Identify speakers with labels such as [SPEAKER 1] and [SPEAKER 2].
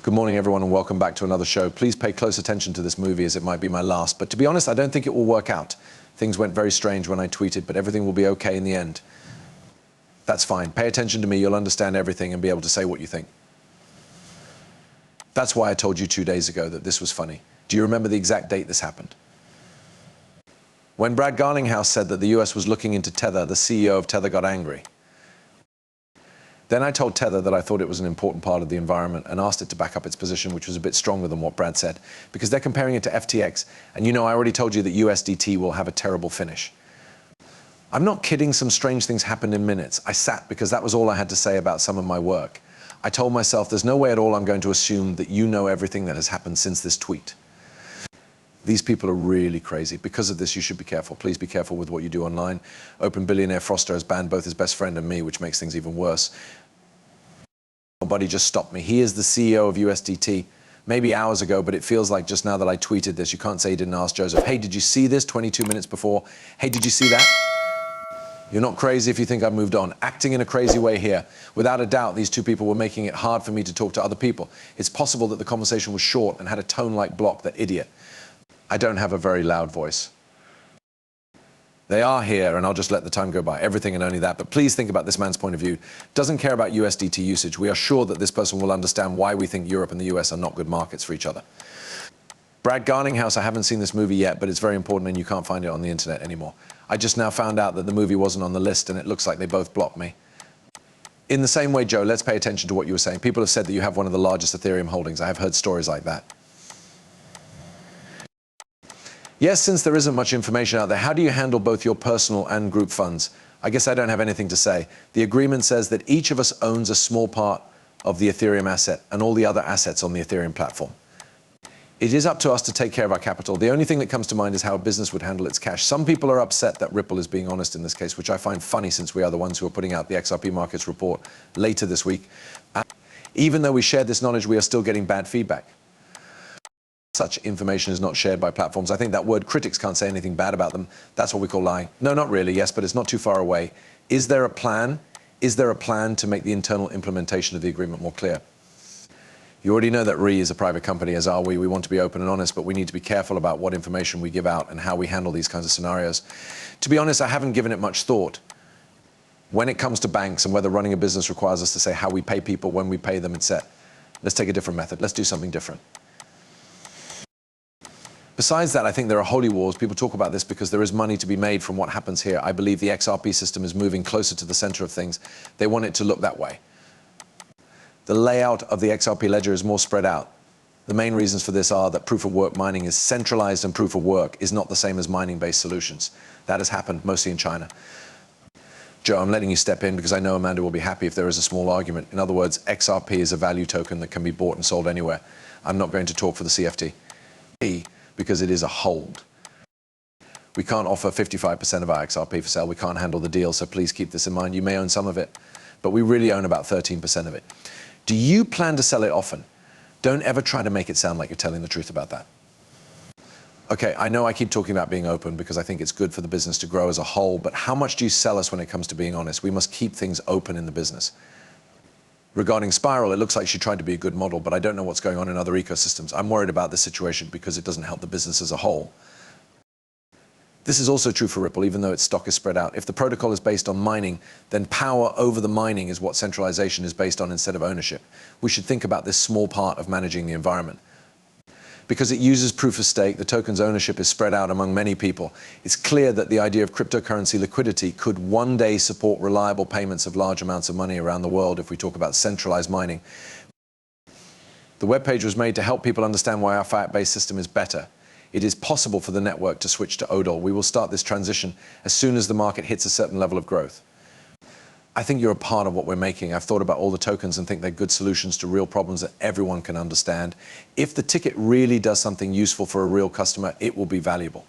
[SPEAKER 1] Good morning, everyone, and welcome back to another show. Please pay close attention to this movie, as it might be my last. But to be honest, I don't think it will work out. Things went very strange when I tweeted, but everything will be okay in the end. That's fine. Pay attention to me. You'll understand everything and be able to say what you think. That's why I told you 2 days ago that this was funny. Do you remember the exact date this happened? When Brad Garlinghouse said that the US was looking into Tether, the CEO of Tether got angry. Then I told Tether that I thought it was an important part of the environment and asked it to back up its position, which was a bit stronger than what Brad said, because they're comparing it to FTX. And you know, I already told you that USDT will have a terrible finish. I'm not kidding, some strange things happened in minutes. I sat because that was all I had to say about some of my work. I told myself there's no way at all I'm going to assume that you know everything that has happened since this tweet. These people are really crazy. Because of this, you should be careful. Please be careful with what you do online. Open billionaire Froster has banned both his best friend and me, which makes things even worse. Buddy just stopped me. He is the CEO of USDT, maybe hours ago, but it feels like just now that I tweeted this. You can't say he didn't ask Joseph, hey, did you see this 22 minutes before? Hey, did you see that? You're not crazy if you think I've moved on. Acting in a crazy way here. Without a doubt, these two people were making it hard for me to talk to other people. It's possible that the conversation was short and had a tone like Block, that idiot. I don't have a very loud voice. They are here, and I'll just let the time go by. Everything and only that. But please think about this man's point of view. Doesn't care about USDT usage. We are sure that this person will understand why we think Europe and the US are not good markets for each other. Brad Garlinghouse, I haven't seen this movie yet, but it's very important and you can't find it on the internet anymore. I just now found out that the movie wasn't on the list, and it looks like they both blocked me. In the same way, Joe, let's pay attention to what you were saying. People have said that you have one of the largest Ethereum holdings. I have heard stories like that. Yes, since there isn't much information out there, how do you handle both your personal and group funds? I guess I don't have anything to say. The agreement says that each of us owns a small part of the Ethereum asset and all the other assets on the Ethereum platform. It is up to us to take care of our capital. The only thing that comes to mind is how a business would handle its cash. Some people are upset that Ripple is being honest in this case, which I find funny since we are the ones who are putting out the XRP markets report later this week. Even though we share this knowledge, we are still getting bad feedback. Such information is not shared by platforms. I think that word critics can't say anything bad about them. That's what we call lying. No, not really, yes, but it's not too far away. Is there a plan? Is there a plan to make the internal implementation of the agreement more clear? You already know that RE is a private company, as are we. We want to be open and honest, but we need to be careful about what information we give out and how we handle these kinds of scenarios. To be honest, I haven't given it much thought. When it comes to banks and whether running a business requires us to say how we pay people, when we pay them, etc. Let's take a different method. Let's do something different. Besides that, I think there are holy wars. People talk about this because there is money to be made from what happens here. I believe the XRP system is moving closer to the center of things. They want it to look that way. The layout of the XRP ledger is more spread out. The main reasons for this are that proof-of-work mining is centralized, and proof-of-work is not the same as mining-based solutions. That has happened mostly in China. Joe, I'm letting you step in because I know Amanda will be happy if there is a small argument. In other words, XRP is a value token that can be bought and sold anywhere. I'm not going to talk for the CFT. Because it is a hold. We can't offer 55% of our XRP for sale. We can't handle the deal, so please keep this in mind. You may own some of it, but we really own about 13% of it. Do you plan to sell it often? Don't ever try to make it sound like you're telling the truth about that. Okay, I know I keep talking about being open because I think it's good for the business to grow as a whole, but how much do you sell us when it comes to being honest? We must keep things open in the business. Regarding Spiral, it looks like she tried to be a good model, but I don't know what's going on in other ecosystems. I'm worried about this situation because it doesn't help the business as a whole. This is also true for Ripple, even though its stock is spread out. If the protocol is based on mining, then power over the mining is what centralization is based on instead of ownership. We should think about this small part of managing the environment. Because it uses proof of stake, the token's ownership is spread out among many people. It's clear that the idea of cryptocurrency liquidity could one day support reliable payments of large amounts of money around the world if we talk about centralized mining. The webpage was made to help people understand why our fiat-based system is better. It is possible for the network to switch to ODL. We will start this transition as soon as the market hits a certain level of growth. I think you're a part of what we're making. I've thought about all the tokens and think they're good solutions to real problems that everyone can understand. If the ticket really does something useful for a real customer, it will be valuable.